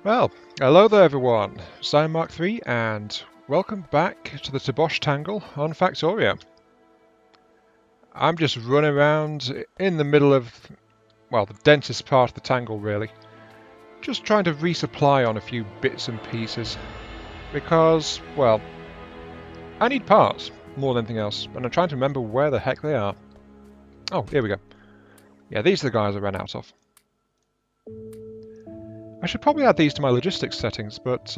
Well, hello there everyone, Simon Mark III, and welcome back to the Tobosh Tangle on Factorio. I'm just running around in the middle of, well, the densest part of the tangle really. Just trying to resupply on a few bits and pieces, because, well, I need parts more than anything else, and I'm trying to remember where the heck they are. Oh, here we go. Yeah, these are the guys I ran out of. I should probably add these to my logistics settings, but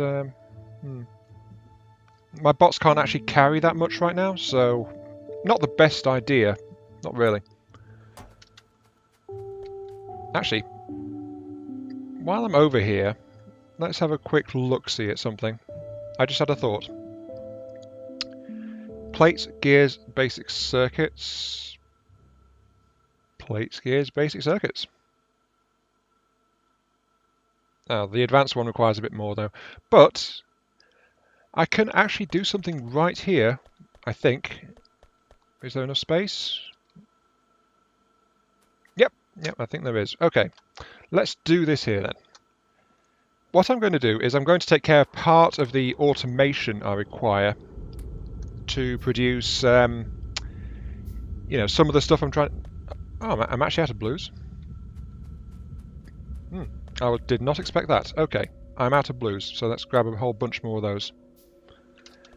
my bots can't actually carry that much right now, so not the best idea. Not really. Actually, while I'm over here, let's have a quick look-see at something. I just had a thought. Plates, gears, basic circuits. Plates, gears, basic circuits. Now, the advanced one requires a bit more though, but I can actually do something right here, I think. Is there enough space? Yep, I think there is. Okay, let's do this here then. What I'm going to do is I'm going to take care of part of the automation I require to produce, you know, some of the stuff I'm trying... Oh, I'm actually out of blues. I did not expect that. Okay, I'm out of blues, so let's grab a whole bunch more of those.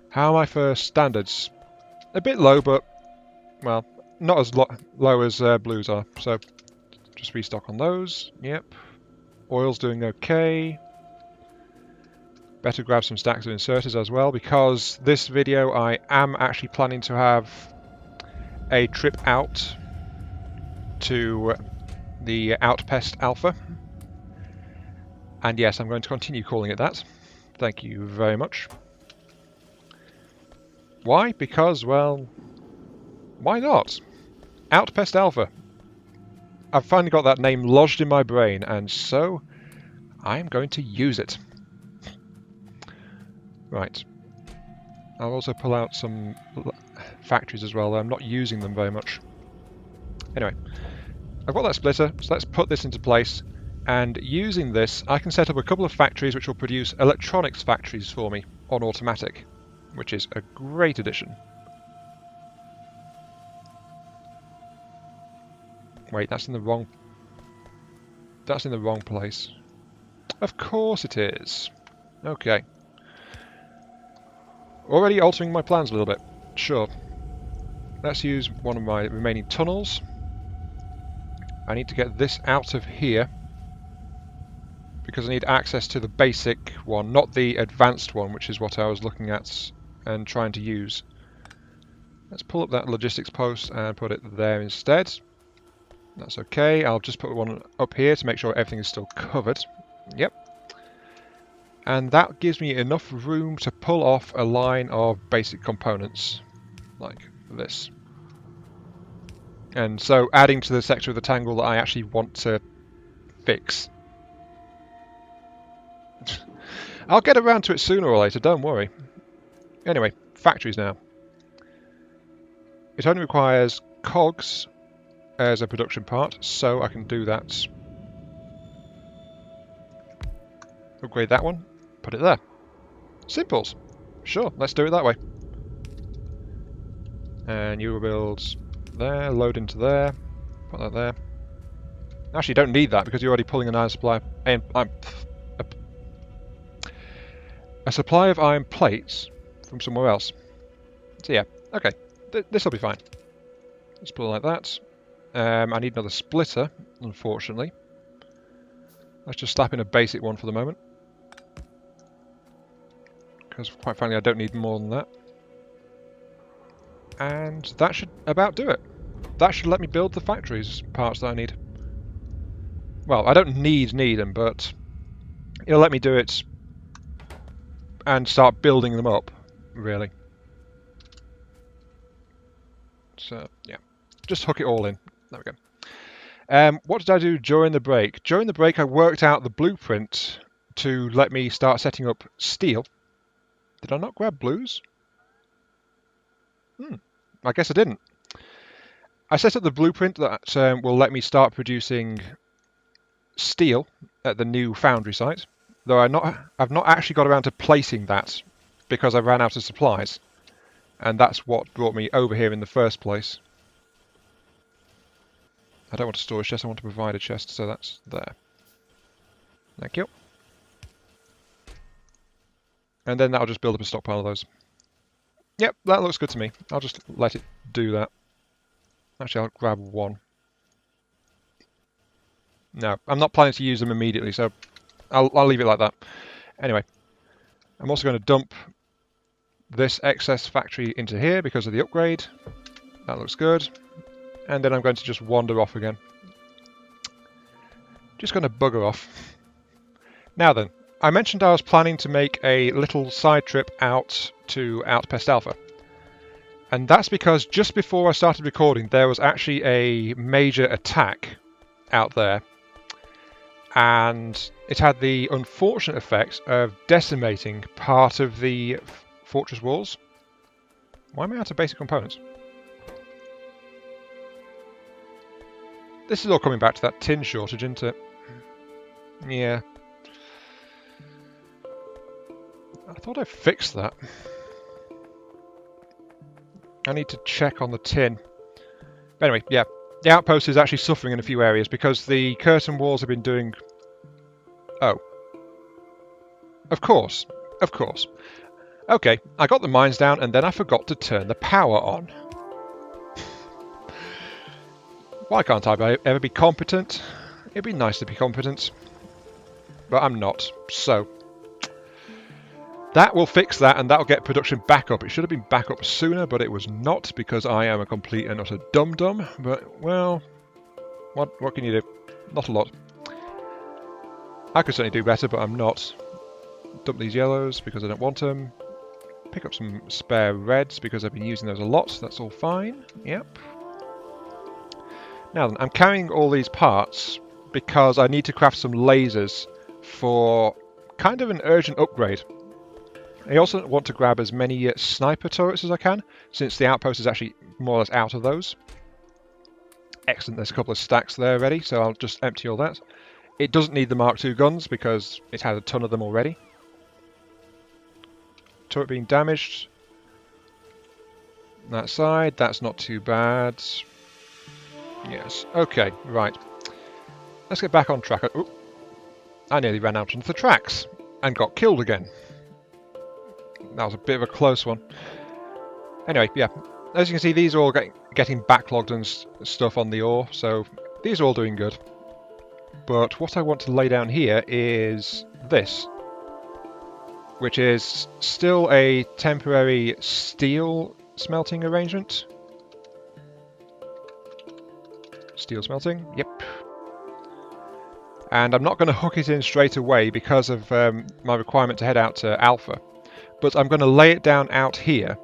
How am I for standards? A bit low, but, well, not as low as blues are, so just restock on those. Yep. Oil's doing okay. Better grab some stacks of inserters as well, because this video I am actually planning to have a trip out to the Outpest Alpha. And yes, I'm going to continue calling it that. Thank you very much. Why? Because, well, why not? Outpest Alpha. I've finally got that name lodged in my brain, and so I'm going to use it. Right. I'll also pull out some factories as well, though I'm not using them very much. Anyway, I've got that splitter, so let's put this into place. And using this, I can set up a couple of factories which will produce electronics factories for me on automatic, which is a great addition. Wait, that's in the wrong place. Of course it is. Okay. Already altering my plans a little bit. Sure. Let's use one of my remaining tunnels. I need to get this out of here, because I need access to the basic one, not the advanced one, which is what I was looking at and trying to use. Let's pull up that logistics post and put it there instead. That's okay. I'll just put one up here to make sure everything is still covered. Yep. And that gives me enough room to pull off a line of basic components, like this. And so adding to the sector of the tangle that I actually want to fix. I'll get around to it sooner or later, don't worry. Anyway, factories now. It only requires cogs as a production part, so I can do that. Upgrade that one, put it there. Simples. Sure, let's do it that way. And you will build there, load into there, put that there. Actually, you don't need that because you're already pulling an iron supply. A supply of iron plates from somewhere else. So yeah, okay, this will be fine. Let's put it like that. I need another splitter, unfortunately. Let's just slap in a basic one for the moment, because quite frankly I don't need more than that. And that should about do it. That should let me build the factories parts that I need. Well, I don't need them, but it'll let me do it and start building them up, really. So, yeah. Just hook it all in. There we go. What did I do during the break? During the break, I worked out the blueprint to let me start setting up steel. Did I not grab blues? I guess I didn't. I set up the blueprint that will let me start producing steel at the new foundry site, though I've not actually got around to placing that because I ran out of supplies, and that's what brought me over here in the first place. I don't want to store a chest, I want to provide a chest, so that's there. Thank you. And then that'll just build up a stockpile of those. Yep, that looks good to me. I'll just let it do that. Actually, I'll grab one. No, I'm not planning to use them immediately, so I'll leave it like that. Anyway, I'm also going to dump this excess factory into here because of the upgrade. That looks good. And then I'm going to just wander off again. Just going to bugger off. Now then, I mentioned I was planning to make a little side trip out to Outpost Alpha. And that's because just before I started recording, there was actually a major attack out there. And it had the unfortunate effect of decimating part of the fortress walls. Why am I out of basic components? This is all coming back to that tin shortage, isn't it? Yeah. I thought I fixed that. I need to check on the tin. But anyway, yeah. The outpost is actually suffering in a few areas because the curtain walls have been doing... Oh. Of course. Of course. Okay, I got the mines down and then I forgot to turn the power on. Why can't I ever be competent? It'd be nice to be competent. But I'm not, so... That will fix that and that'll get production back up. It should have been back up sooner, but it was not because I am a complete and utter dum-dum. But, well, what can you do? Not a lot. I could certainly do better, but I'm not. Dump these yellows because I don't want them. Pick up some spare reds because I've been using those a lot. So that's all fine. Yep. Now then, I'm carrying all these parts because I need to craft some lasers for kind of an urgent upgrade. I also want to grab as many sniper turrets as I can, since the outpost is actually more or less out of those. Excellent, there's a couple of stacks there ready, so I'll just empty all that. It doesn't need the Mark II guns because it had a ton of them already. Turret being damaged. That side, that's not too bad. Yes, okay, right. Let's get back on track. Oh, I nearly ran out onto the tracks and got killed again. That was a bit of a close one. Anyway, yeah. As you can see, these are all getting backlogged and stuff on the ore, so these are all doing good. But what I want to lay down here is this, which is still a temporary steel smelting arrangement. Steel smelting, yep. And I'm not going to hook it in straight away because of my requirement to head out to Alpha. But I'm going to lay it down out here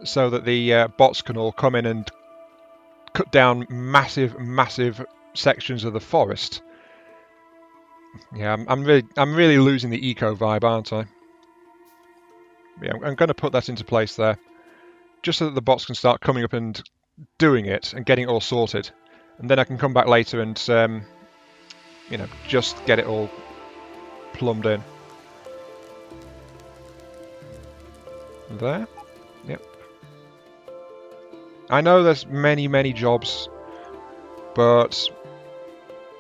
so that the bots can all come in and cut down massive, massive sections of the forest. Yeah, I'm really losing the eco vibe, aren't I? Yeah, I'm going to put that into place there, just so that the bots can start coming up and doing it and getting it all sorted, and then I can come back later and you know, just get it all plumbed in. There. Yep. I know there's many, many jobs, but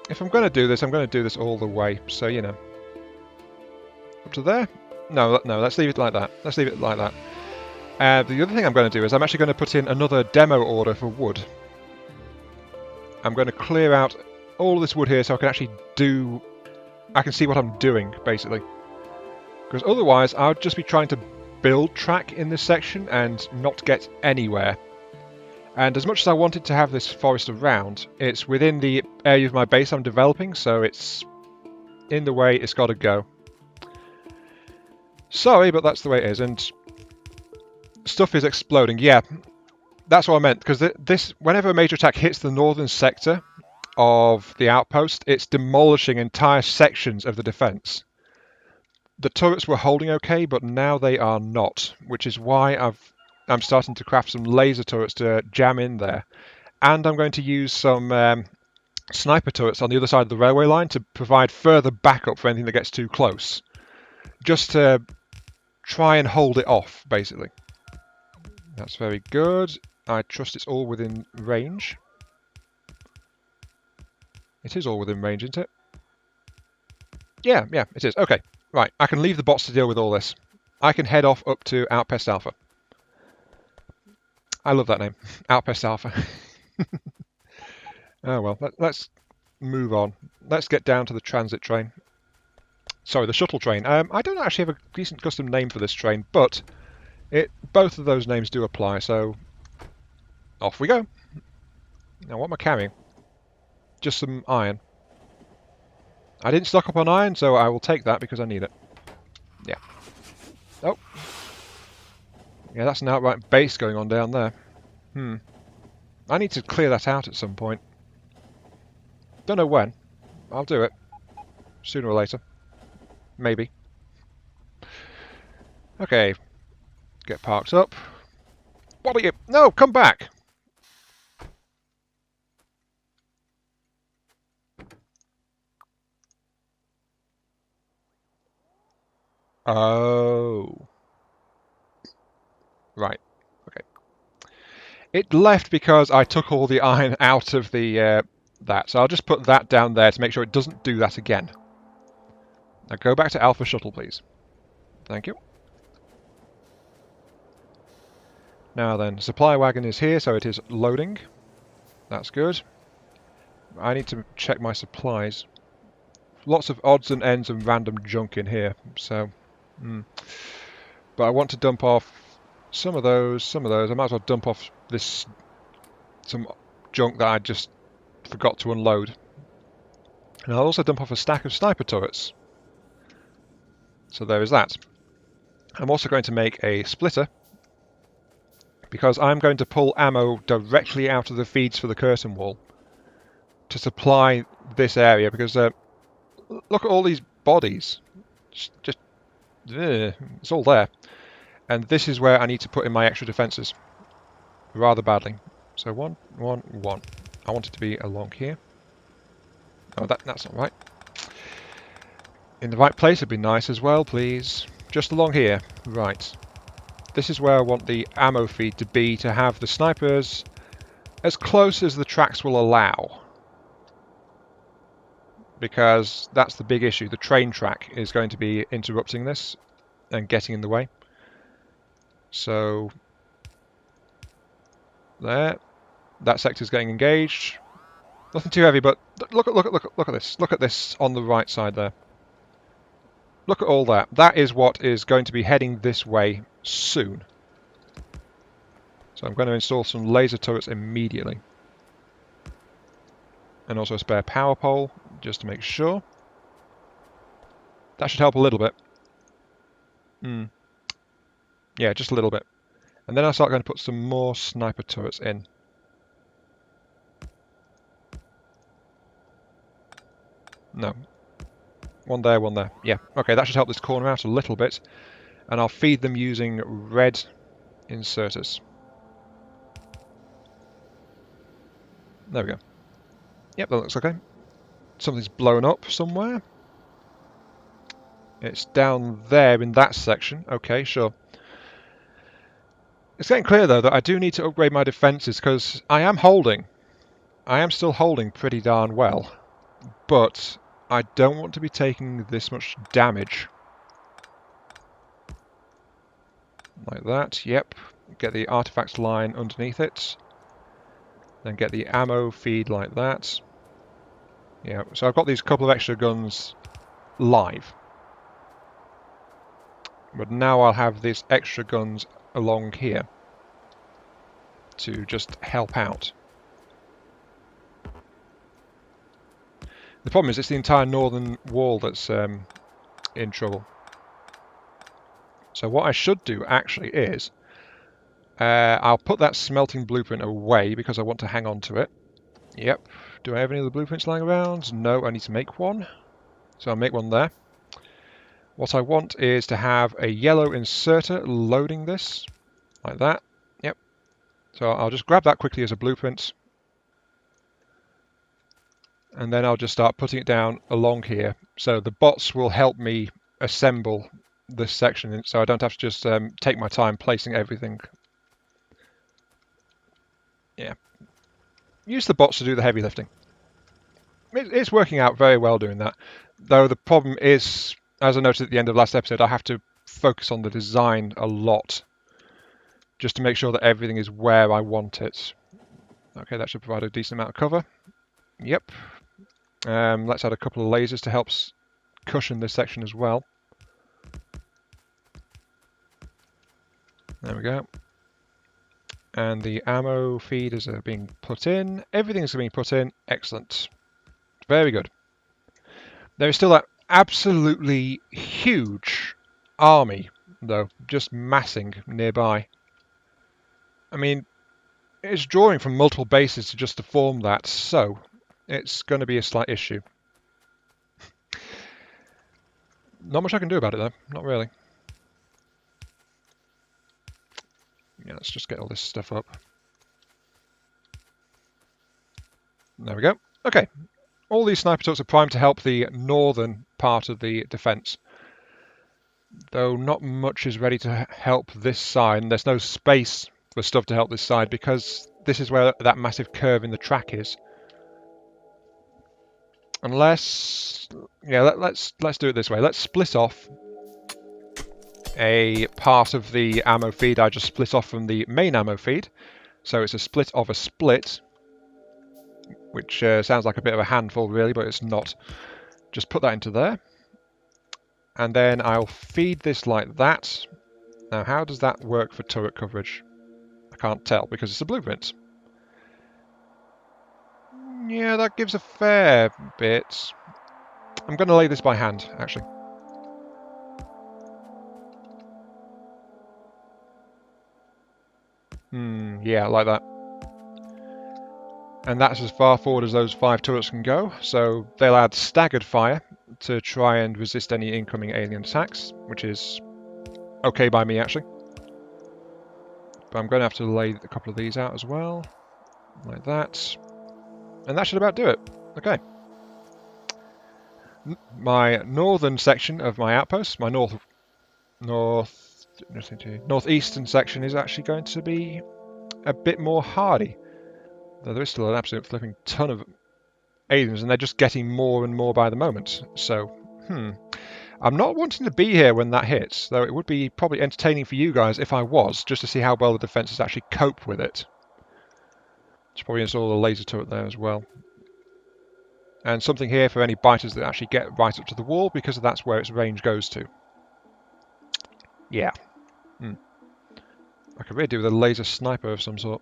if I'm going to do this, I'm going to do this all the way. So, you know. Up to there? No, let's leave it like that. Let's leave it like that. The other thing I'm going to do is I'm actually going to put in another demo order for wood. I'm going to clear out all this wood here so I can actually I can see what I'm doing, basically. Because otherwise, I would just be trying to build track in this section and not get anywhere. And as much as I wanted to have this forest around, it's within the area of my base I'm developing, so it's in the way, it's got to go. Sorry, but that's the way it is, and stuff is exploding. Yeah, that's what I meant, because whenever a major attack hits the northern sector, of the outpost, it's demolishing entire sections of the defence. The turrets were holding okay, but now they are not, which is why I'm starting to craft some laser turrets to jam in there. And I'm going to use some sniper turrets on the other side of the railway line to provide further backup for anything that gets too close. Just to try and hold it off, basically. That's very good. I trust it's all within range. It is all within range, isn't it? Yeah, it is. Okay, right. I can leave the bots to deal with all this. I can head off up to Outpost Alpha. I love that name, Outpost Alpha. Oh well, let's move on. Let's get down to the transit train. Sorry, the shuttle train. I don't actually have a decent custom name for this train, but both of those names do apply, so off we go. Now, what am I carrying? Just some iron. I didn't stock up on iron, so I will take that because I need it. Yeah. Oh. Yeah, that's an outright base going on down there. I need to clear that out at some point. Don't know when. I'll do it. Sooner or later. Maybe. Okay. Get parked up. What are you? No, come back! Oh. Right. Okay. It left because I took all the iron out of the that, so I'll just put that down there to make sure it doesn't do that again. Now go back to Alpha Shuttle, please. Thank you. Now then, supply wagon is here, so it is loading. That's good. I need to check my supplies. Lots of odds and ends and random junk in here, so... But I want to dump off some of those. I might as well dump off some junk that I just forgot to unload. And I'll also dump off a stack of sniper turrets. So there is that. I'm also going to make a splitter, because I'm going to pull ammo directly out of the feeds for the curtain wall to supply this area, because look at all these bodies. It's all there. And this is where I need to put in my extra defences rather badly. So 1, 1, 1. I want it to be along here. Oh, that's not right. In the right place would be nice as well, please. Just along here. Right. This is where I want the ammo feed to be, to have the snipers as close as the tracks will allow. Because that's the big issue. The train track is going to be interrupting this and getting in the way. So there, that sector's getting engaged. Nothing too heavy, but look at this. Look at this on the right side there. Look at all that. That is what is going to be heading this way soon. So I'm going to install some laser turrets immediately. And also a spare power pole, just to make sure. That should help a little bit. Yeah, just a little bit. And then I'll start going to put some more sniper turrets in. No. One there, one there. Yeah, okay, that should help this corner out a little bit. And I'll feed them using red inserters. There we go. Yep, that looks okay. Something's blown up somewhere. It's down there in that section. Okay, sure. It's getting clear, though, that I do need to upgrade my defences, because I am holding. I am still holding pretty darn well. But I don't want to be taking this much damage. Like that, yep. Get the artifacts line underneath it. Then get the ammo feed like that. Yeah, so I've got these couple of extra guns live. But now I'll have these extra guns along here to just help out. The problem is it's the entire northern wall that's in trouble. So what I should do actually is I'll put that smelting blueprint away because I want to hang on to it. Yep, Do I have any other blueprints lying around? No, I need to make one. So I'll make one there. What I want is to have a yellow inserter loading this, like that. Yep. So I'll just grab that quickly as a blueprint. And then I'll just start putting it down along here. So the bots will help me assemble this section, so I don't have to just take my time placing everything. Yeah. Use the bots to do the heavy lifting. It's working out very well doing that. Though the problem is, as I noted at the end of last episode, I have to focus on the design a lot just to make sure that everything is where I want it. Okay, that should provide a decent amount of cover. Yep. Let's add a couple of lasers to help cushion this section as well. There we go. And the ammo feeders are being put in. Everything's being put in. Excellent. Very good. There is still that absolutely huge army, though, just massing nearby. I mean, it's drawing from multiple bases to just to form that, so it's going to be a slight issue. Not much I can do about it, though. Not really. Yeah, let's just get all this stuff up. There we go. Okay. All these sniper turrets are primed to help the northern part of the defence. Though not much is ready to help this side, and there's no space for stuff to help this side because this is where that massive curve in the track is. Unless, yeah, let's do it this way. Let's split off a part of the ammo feed. I just split off from the main ammo feed, so it's a split of a split, which sounds like a bit of a handful really, but it's not. Just put that into there, and then I'll feed this like that. Now, how does that work for turret coverage? I can't tell because it's a blueprint. Yeah, that gives a fair bit. I'm going to lay this by hand, actually. Yeah, like that. And that's as far forward as those 5 turrets can go, so they'll add staggered fire to try and resist any incoming alien attacks, which is okay by me, actually. But I'm going to have to lay a couple of these out as well, like that. And that should about do it. Okay. My northern section of my outpost, my northeastern section is actually going to be a bit more hardy. Though there is still an absolute flipping ton of aliens, and they're just getting more and more by the moment. So, I'm not wanting to be here when that hits, though it would be probably entertaining for you guys if I was, just to see how well the defences actually cope with it. Should probably install a laser turret there as well. And something here for any biters that actually get right up to the wall, because that's where its range goes to. Yeah. I could really do with a laser sniper of some sort.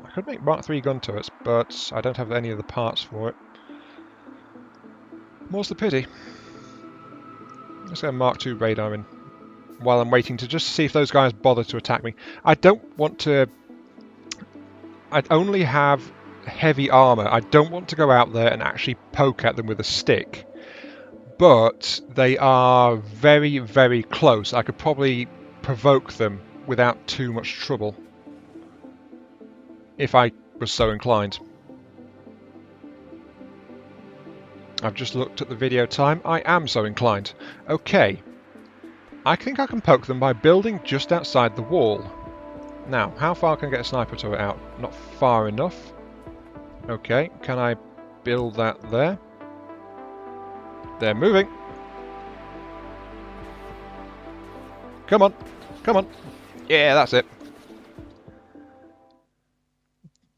I could make Mark III gun turrets, but I don't have any of the parts for it. More's the pity. Let's get a Mark II radar in while I'm waiting to just see if those guys bother to attack me. I don't want to... I'd only have heavy armour. I don't want to go out there and actually poke at them with a stick. But they are very, very close. I could probably provoke them without too much trouble, if I was so inclined. I've just looked at the video time. I am so inclined. Okay. I think I can poke them by building just outside the wall. Now, how far can I get a sniper turret out? Not far enough. Okay, can I build that there? They're moving. Come on. Come on. Yeah, that's it.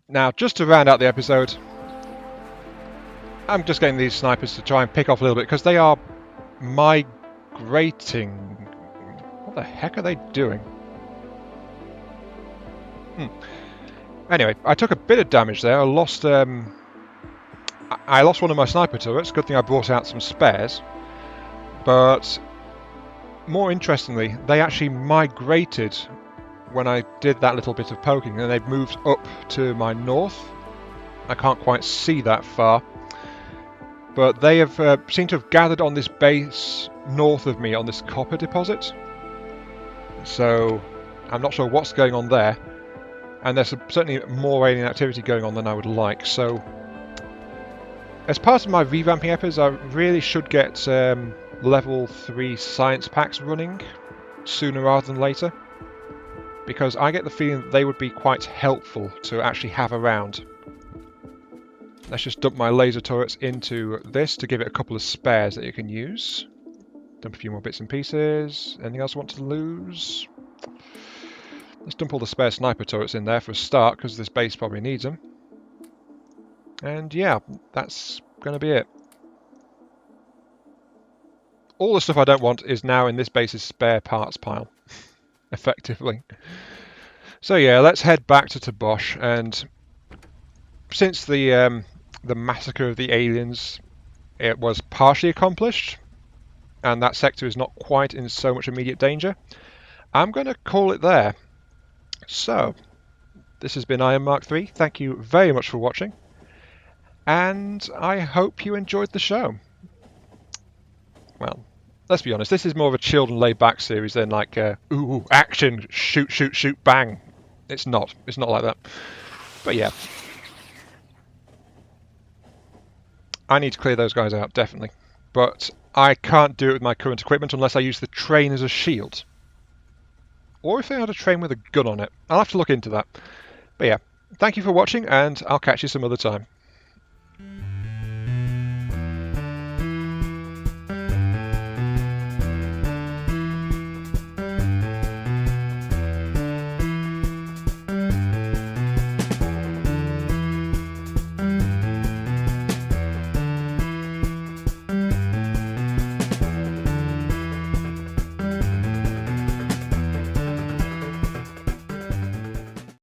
Now, just to round out the episode, I'm just getting these snipers to try and pick off a little bit, because they are migrating. What the heck are they doing? Anyway, I took a bit of damage there. I lost one of my sniper turrets. Good thing I brought out some spares. But more interestingly, they actually migrated when I did that little bit of poking, and they've moved up to my north. I can't quite see that far. But they have seem to have gathered on this base north of me on this copper deposit. So I'm not sure what's going on there. And there's certainly more alien activity going on than I would like. So as part of my revamping efforts, I really should get level 3 science packs running sooner rather than later. Because I get the feeling that they would be quite helpful to actually have around. Let's just dump my laser turrets into this to give it a couple of spares that you can use. Dump a few more bits and pieces. Anything else I want to lose? Let's dump all the spare sniper turrets in there for a start, because this base probably needs them. And yeah, that's going to be it. All the stuff I don't want is now in this base's spare parts pile, effectively. So yeah, let's head back to Tobosh, and since the massacre of the aliens, it was partially accomplished, and that sector is not quite in so much immediate danger, I'm going to call it there. So, this has been Iron Mark III. Thank you very much for watching, and I hope you enjoyed the show. Well, let's be honest, this is more of a chilled and laid-back series than like, ooh, action, shoot, shoot, shoot, bang. It's not like that. But yeah. I need to clear those guys out, definitely. But I can't do it with my current equipment unless I use the train as a shield. Or if they had a train with a gun on it. I'll have to look into that. But yeah, thank you for watching, and I'll catch you some other time.